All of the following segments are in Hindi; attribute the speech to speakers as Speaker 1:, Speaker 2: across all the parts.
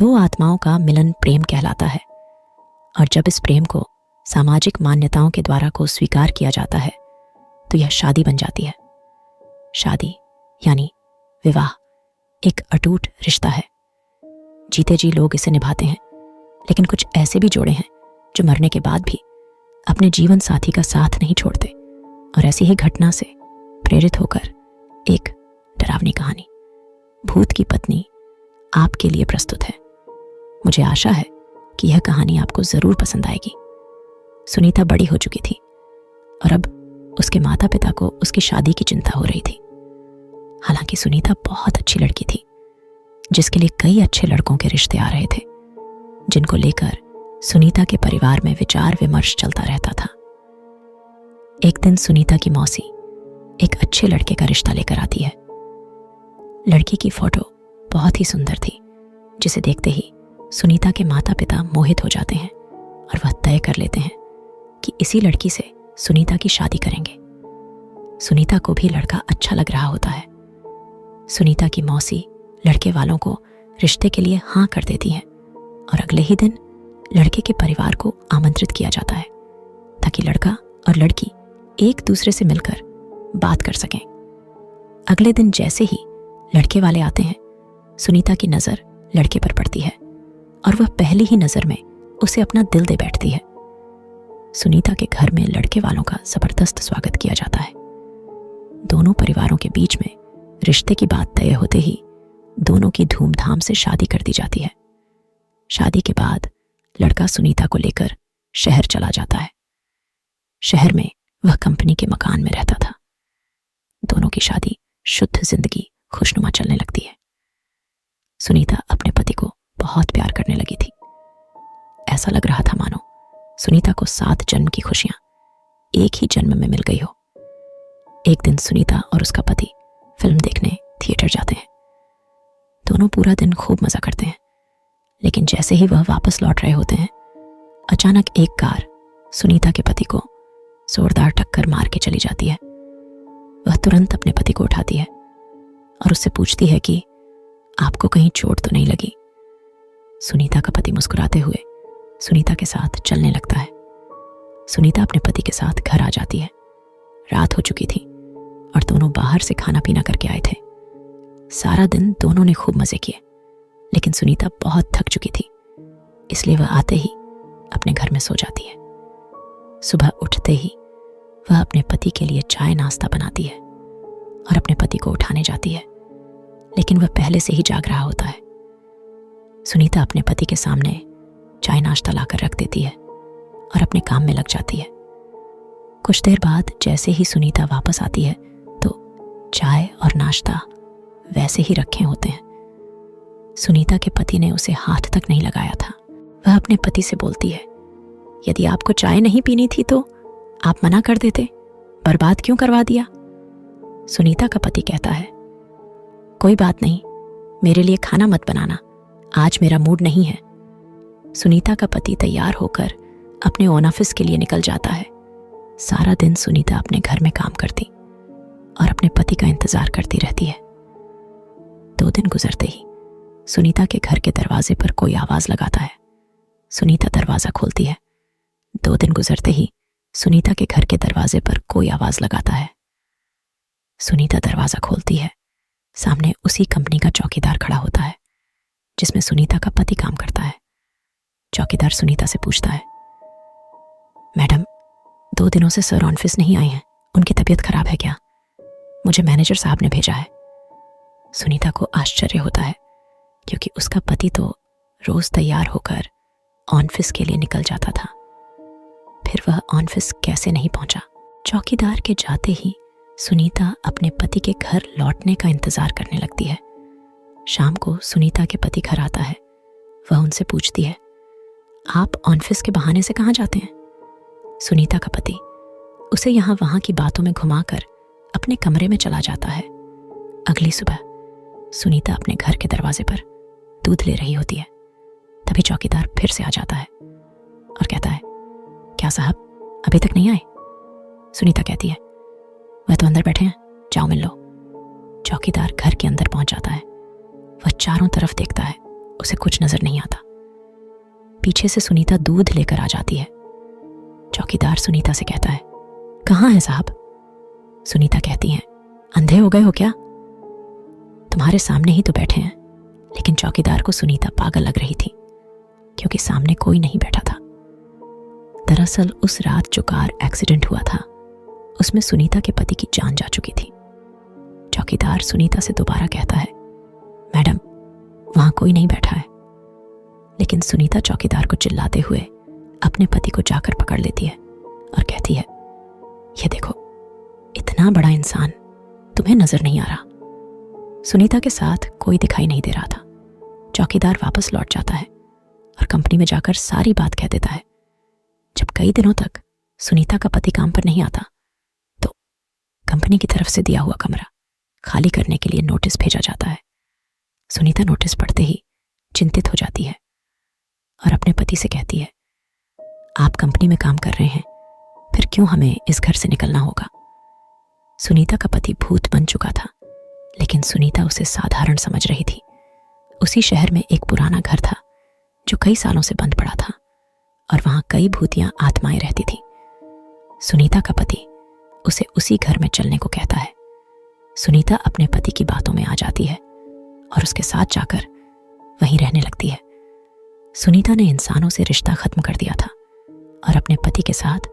Speaker 1: दो आत्माओं का मिलन प्रेम कहलाता है, और जब इस प्रेम को सामाजिक मान्यताओं के द्वारा को स्वीकार किया जाता है तो यह शादी बन जाती है। शादी यानी विवाह एक अटूट रिश्ता है। जीते जी लोग इसे निभाते हैं, लेकिन कुछ ऐसे भी जोड़े हैं जो मरने के बाद भी अपने जीवन साथी का साथ नहीं छोड़ते। और ऐसी ही घटना से प्रेरित होकर एक डरावनी कहानी भूत की पत्नी आपके लिए प्रस्तुत है। मुझे आशा है कि यह कहानी आपको जरूर पसंद आएगी। सुनीता बड़ी हो चुकी थी और अब उसके माता पिता को उसकी शादी की चिंता हो रही थी। हालांकि सुनीता बहुत अच्छी लड़की थी, जिसके लिए कई अच्छे लड़कों के रिश्ते आ रहे थे, जिनको लेकर सुनीता के परिवार में विचार विमर्श चलता रहता था। एक दिन सुनीता की मौसी एक अच्छे लड़के का रिश्ता लेकर आती है। लड़की की फोटो बहुत ही सुंदर थी, जिसे देखते ही सुनीता के माता पिता मोहित हो जाते हैं और वह तय कर लेते हैं कि इसी लड़की से सुनीता की शादी करेंगे। सुनीता को भी लड़का अच्छा लग रहा होता है। सुनीता की मौसी लड़के वालों को रिश्ते के लिए हाँ कर देती है और अगले ही दिन लड़के के परिवार को आमंत्रित किया जाता है ताकि लड़का और लड़की एक दूसरे से मिलकर बात कर सकें। अगले दिन जैसे ही लड़के वाले आते हैं, सुनीता की नज़र लड़के पर पड़ती है और वह पहली ही नज़र में उसे अपना दिल दे बैठती है। सुनीता के घर में लड़के वालों का जबरदस्त स्वागत किया जाता है। दोनों परिवारों के बीच में रिश्ते की बात तय होते ही दोनों की धूमधाम से शादी कर दी जाती है। शादी के बाद लड़का सुनीता को लेकर शहर चला जाता है। शहर में वह कंपनी के मकान में रहता था। दोनों की शादी शुद्ध जिंदगी खुशनुमा चलने लगती है। सुनीता अपने पति को बहुत प्यार करने लगी थी। ऐसा लग रहा था मानो सुनीता को 7 जन्म की खुशियां एक ही जन्म में मिल गई हो। एक दिन सुनीता और उसका पति फिल्म देखने थिएटर जाते हैं। दोनों पूरा दिन खूब मजा करते हैं, लेकिन जैसे ही वह वापस लौट रहे होते हैं, अचानक एक कार सुनीता के पति को जोरदार टक्कर मार के चली जाती है। वह तुरंत अपने पति को उठाती है और उससे पूछती है कि आपको कहीं चोट तो नहीं लगी। सुनीता का पति मुस्कुराते हुए सुनीता के साथ चलने लगता है। सुनीता अपने पति के साथ घर आ जाती है। रात हो चुकी थी और दोनों बाहर से खाना पीना करके आए थे। सारा दिन दोनों ने खूब मजे किए, लेकिन सुनीता बहुत थक चुकी थी, इसलिए वह आते ही अपने घर में सो जाती है। सुबह उठते ही वह अपने पति के लिए चाय नाश्ता बनाती है और अपने पति को उठाने जाती है, लेकिन वह पहले से ही जाग रहा होता है। सुनीता अपने पति के सामने चाय नाश्ता लाकर रख देती है और अपने काम में लग जाती है। कुछ देर बाद जैसे ही सुनीता वापस आती है तो चाय और नाश्ता वैसे ही रखे होते हैं। सुनीता के पति ने उसे हाथ तक नहीं लगाया था। वह अपने पति से बोलती है, यदि आपको चाय नहीं पीनी थी तो आप मना कर देते, बर्बाद क्यों करवा दिया। सुनीता का पति कहता है, कोई बात नहीं, मेरे लिए खाना मत बनाना, आज मेरा मूड नहीं है। सुनीता का पति तैयार होकर अपने ऑफिस के लिए निकल जाता है। सारा दिन सुनीता अपने घर में काम करती और अपने पति का इंतजार करती रहती है। 2 दिन गुजरते ही सुनीता के घर के दरवाजे पर कोई आवाज लगाता है। सुनीता दरवाजा खोलती है। 2 दिन गुजरते ही सुनीता के घर के दरवाजे पर कोई आवाज लगाता है। सुनीता दरवाजा खोलती है। सामने उसी कंपनी का चौकीदार खड़ा होता है जिसमें सुनीता का पति काम करता है। चौकीदार सुनीता से पूछता है, मैडम, 2 दिनों से सर ऑफिस नहीं आए हैं, उनकी तबीयत खराब है क्या? मुझे मैनेजर साहब ने भेजा है। सुनीता को आश्चर्य होता है क्योंकि उसका पति तो रोज तैयार होकर ऑफिस के लिए निकल जाता था, फिर वह ऑफिस कैसे नहीं पहुंचा। चौकीदार के जाते ही सुनीता अपने पति के घर लौटने का इंतजार करने लगती है। शाम को सुनीता के पति घर आता है। वह उनसे पूछती है, आप ऑफिस के बहाने से कहाँ जाते हैं? सुनीता का पति उसे यहाँ वहाँ की बातों में घुमाकर अपने कमरे में चला जाता है। अगली सुबह सुनीता अपने घर के दरवाजे पर दूध ले रही होती है। तभी चौकीदार फिर से आ जाता है और कहता है, क्या साहब अभी तक नहीं आए? सुनीता कहती है, वह तो अंदर बैठे हैं, जाओ मिल लो। चौकीदार घर के अंदर पहुंच जाता है। वह चारों तरफ देखता है, उसे कुछ नजर नहीं आता। पीछे से सुनीता दूध लेकर आ जाती है। चौकीदार सुनीता से कहता है, कहाँ है साहब? सुनीता कहती है, अंधे हो गए हो क्या? तुम्हारे सामने ही तो बैठे हैं। लेकिन चौकीदार को सुनीता पागल लग रही थी, क्योंकि सामने कोई नहीं बैठा था। दरअसल उस रात जो कार एक्सीडेंट हुआ था, उसमें सुनीता के पति की जान जा चुकी थी। चौकीदार सुनीता से दोबारा कहता है, मैडम, वहां कोई नहीं बैठा है। लेकिन सुनीता चौकीदार को चिल्लाते हुए अपने पति को जाकर पकड़ लेती है और कहती है, ये देखो, इतना बड़ा इंसान तुम्हें नजर नहीं आ रहा। सुनीता के साथ कोई दिखाई नहीं दे रहा था। चौकीदार वापस लौट जाता है और कंपनी में जाकर सारी बात कह देता है। जब कई दिनों तक सुनीता का पति काम पर नहीं आता, तो कंपनी की तरफ से दिया हुआ कमरा खाली करने के लिए नोटिस भेजा जाता है। सुनीता नोटिस पढ़ते ही चिंतित हो जाती है और अपने पति से कहती है, आप कंपनी में काम कर रहे हैं, फिर क्यों हमें इस घर से निकलना होगा? सुनीता का पति भूत बन चुका था, लेकिन सुनीता उसे साधारण समझ रही थी। उसी शहर में एक पुराना घर था जो कई सालों से बंद पड़ा था और वहां कई भूतियां आत्माएं रहती थी। सुनीता का पति उसे उसी घर में चलने को कहता है। सुनीता अपने पति की बातों में आ जाती है और उसके साथ जाकर वहीं रहने लगती है। सुनीता ने इंसानों से रिश्ता खत्म कर दिया था और अपने पति के साथ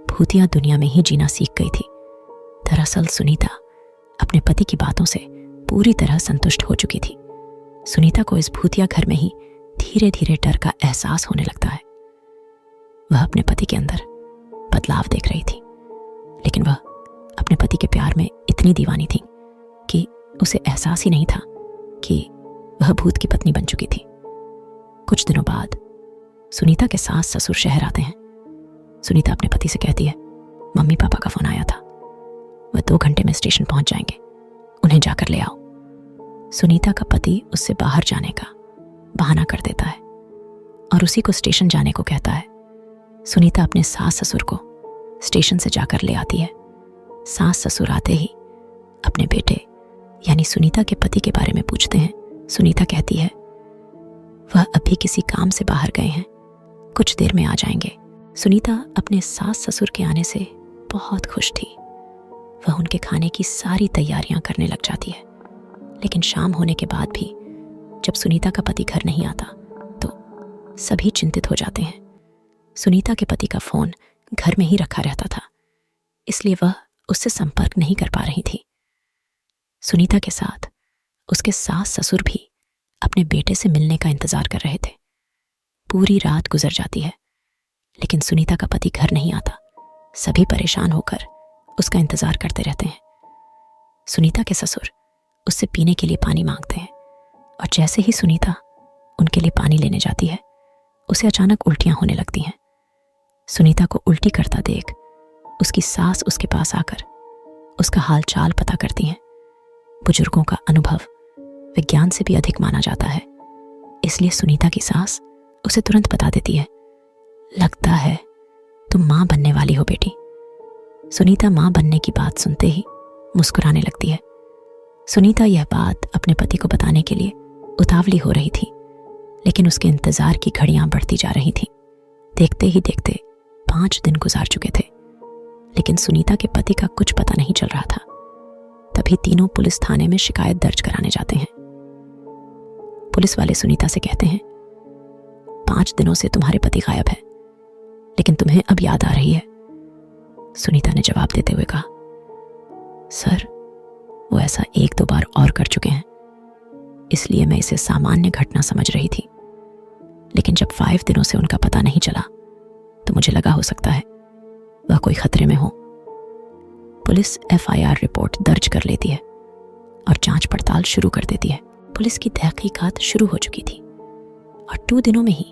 Speaker 1: भूतिया दुनिया में ही जीना सीख गई थी। दरअसल सुनीता अपने पति की बातों से पूरी तरह संतुष्ट हो चुकी थी। सुनीता को इस भूतिया घर में ही धीरे धीरे डर का एहसास होने लगता है। वह अपने पति के अंदर बदलाव देख रही थी, लेकिन वह अपने पति के प्यार में इतनी दीवानी थी कि उसे एहसास ही नहीं था कि वह भूत की पत्नी बन चुकी थी। कुछ दिनों बाद सुनीता के सास ससुर शहर आते हैं। सुनीता अपने पति से कहती है, मम्मी पापा का फोन आया था, वह 2 घंटे में स्टेशन पहुंच जाएंगे, उन्हें जाकर ले आओ। सुनीता का पति उससे बाहर जाने का बहाना कर देता है और उसी को स्टेशन जाने को कहता है। सुनीता अपने सास ससुर को स्टेशन से जाकर ले आती है। सास ससुर आते ही अपने बेटे यानी सुनीता के पति के बारे में पूछते हैं। सुनीता कहती है, वह अभी किसी काम से बाहर गए हैं, कुछ देर में आ जाएंगे। सुनीता अपने सास ससुर के आने से बहुत खुश थी। वह उनके खाने की सारी तैयारियां करने लग जाती है। लेकिन शाम होने के बाद भी जब सुनीता का पति घर नहीं आता तो सभी चिंतित हो जाते हैं। सुनीता के पति का फोन घर में ही रखा रहता था, इसलिए वह उससे संपर्क नहीं कर पा रही थी। सुनीता के साथ उसके सास ससुर भी अपने बेटे से मिलने का इंतजार कर रहे थे। पूरी रात गुजर जाती है, लेकिन सुनीता का पति घर नहीं आता। सभी परेशान होकर उसका इंतजार करते रहते हैं। सुनीता के ससुर उससे पीने के लिए पानी मांगते हैं और जैसे ही सुनीता उनके लिए पानी लेने जाती है, उसे अचानक उल्टियां होने लगती हैं। सुनीता को उल्टी करता देख उसकी सास उसके पास आकर उसका हाल चाल पता करती हैं। बुजुर्गों का अनुभव विज्ञान से भी अधिक माना जाता है, इसलिए सुनीता की सास उसे तुरंत बता देती है, लगता है तुम मां बनने वाली हो बेटी। सुनीता मां बनने की बात सुनते ही मुस्कुराने लगती है। सुनीता यह बात अपने पति को बताने के लिए उतावली हो रही थी, लेकिन उसके इंतजार की घड़ियां बढ़ती जा रही थीं। देखते ही देखते 5 दिन गुजार चुके थे, लेकिन सुनीता के पति का कुछ पता नहीं चल रहा था। तभी तीनों पुलिस थाने में शिकायत दर्ज कराने जाते हैं। पुलिस वाले सुनीता से कहते हैं, 5 दिनों से तुम्हारे पति गायब है, लेकिन तुम्हें अब याद आ रही है। सुनीता ने जवाब देते हुए कहा, सर, वो ऐसा 1-2 बार और कर चुके हैं, इसलिए मैं इसे सामान्य घटना समझ रही थी। लेकिन जब 5 दिनों से उनका पता नहीं चला तो मुझे लगा हो सकता है वह कोई खतरे में हो। पुलिस FIR रिपोर्ट दर्ज कर लेती है और जांच पड़ताल शुरू कर देती है। पुलिस की तहकीकात शुरू हो चुकी थी और 2 दिनों में ही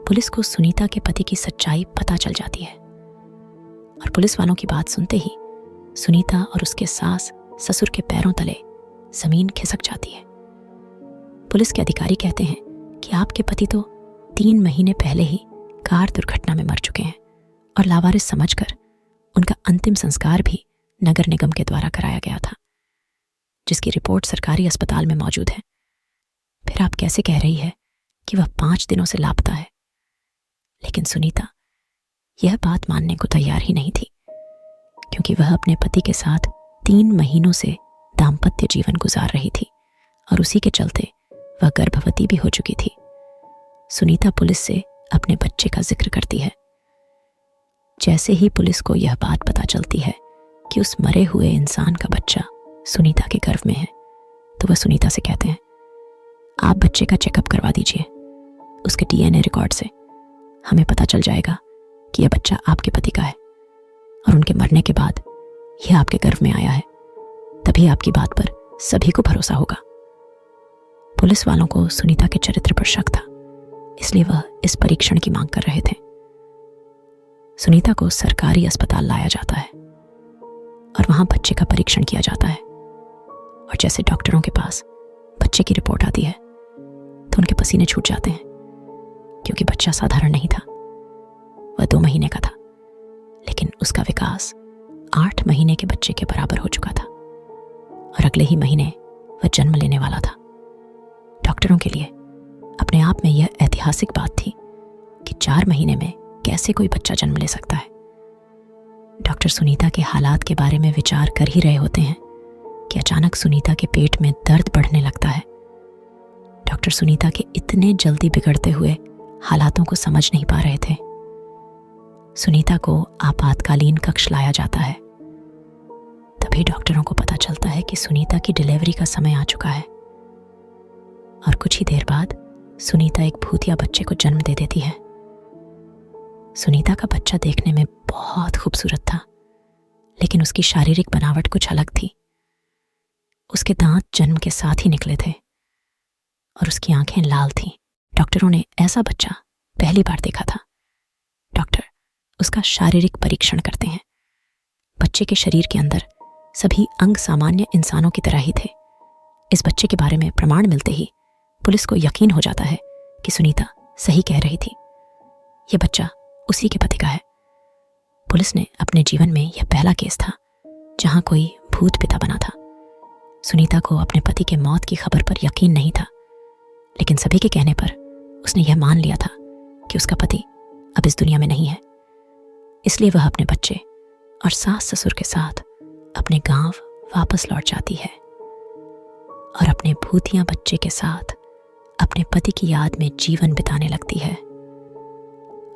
Speaker 1: पुलिस को सुनीता के पति की सच्चाई पता चल जाती है। और पुलिस वालों की बात सुनते ही सुनीता और उसके सास ससुर के पैरों तले जमीन खिसक जाती है। पुलिस के अधिकारी कहते हैं कि आपके पति तो 3 महीने पहले ही कार दुर्घटना में मर चुके हैं और लावारिस समझकर उनका अंतिम संस्कार भी नगर निगम के द्वारा कराया गया था, जिसकी रिपोर्ट सरकारी अस्पताल में मौजूद है। फिर आप कैसे कह रही है कि वह 5 दिनों से लापता है। लेकिन सुनीता यह बात मानने को तैयार ही नहीं थी, क्योंकि वह अपने पति के साथ 3 महीनों से दाम्पत्य जीवन गुजार रही थी और उसी के चलते वह गर्भवती भी हो चुकी थी। सुनीता पुलिस से अपने बच्चे का जिक्र करती है। जैसे ही पुलिस को यह बात पता चलती है कि उस मरे हुए इंसान का बच्चा सुनीता के गर्भ में है, तो वह सुनीता से कहते हैं, आप बच्चे का चेकअप करवा दीजिए। उसके DNA रिकॉर्ड से हमें पता चल जाएगा कि यह बच्चा आपके पति का है और उनके मरने के बाद यह आपके गर्भ में आया है। तभी आपकी बात पर सभी को भरोसा होगा। पुलिस वालों को सुनीता के चरित्र पर शक था, इसलिए वह इस परीक्षण की मांग कर रहे थे। सुनीता को सरकारी अस्पताल लाया जाता है और वहां बच्चे का परीक्षण किया जाता है। और जैसे डॉक्टरों के पास बच्चे की रिपोर्ट आती है तो उनके पसीने छूट जाते हैं, क्योंकि बच्चा साधारण नहीं था। वह 2 महीने का था, लेकिन उसका विकास 8 महीने के बच्चे के बराबर हो चुका था और अगले ही महीने वह जन्म लेने वाला था। डॉक्टरों के लिए अपने आप में यह ऐतिहासिक बात थी कि 4 महीने में कैसे कोई बच्चा जन्म ले सकता है। डॉक्टर सुनीता के हालात के बारे में विचार कर ही रहे होते हैं कि अचानक सुनीता के पेट में दर्द बढ़ने लगता है। डॉक्टर सुनीता के इतने जल्दी बिगड़ते हुए हालातों को समझ नहीं पा रहे थे। सुनीता को आपातकालीन कक्ष लाया जाता है। तभी डॉक्टरों को पता चलता है कि सुनीता की डिलीवरी का समय आ चुका है और कुछ ही देर बाद सुनीता एक भूतिया बच्चे को जन्म दे देती है। सुनीता का बच्चा देखने में बहुत खूबसूरत था, लेकिन उसकी शारीरिक बनावट कुछ अलग थी। उसके दांत जन्म के साथ ही निकले थे और उसकी आंखें लाल थीं। डॉक्टरों ने ऐसा बच्चा पहली बार देखा था। डॉक्टर उसका शारीरिक परीक्षण करते हैं। बच्चे के शरीर के अंदर सभी अंग सामान्य इंसानों की तरह ही थे। इस बच्चे के बारे में प्रमाण मिलते ही पुलिस को यकीन हो जाता है कि सुनीता सही कह रही थी। यह बच्चा उसी के पति का है। पुलिस ने अपने जीवन में यह पहला केस था जहां कोई भूत पिता बना था। सुनीता को अपने पति के मौत की खबर पर यकीन नहीं था, लेकिन सभी के कहने पर उसने यह मान लिया था कि उसका पति अब इस दुनिया में नहीं है। इसलिए वह अपने बच्चे और सास ससुर के साथ अपने गांव वापस लौट जाती है और अपने भूतिया बच्चे के साथ अपने पति की याद में जीवन बिताने लगती है।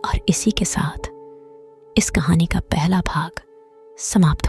Speaker 1: और इसी के साथ इस कहानी का पहला भाग समाप्त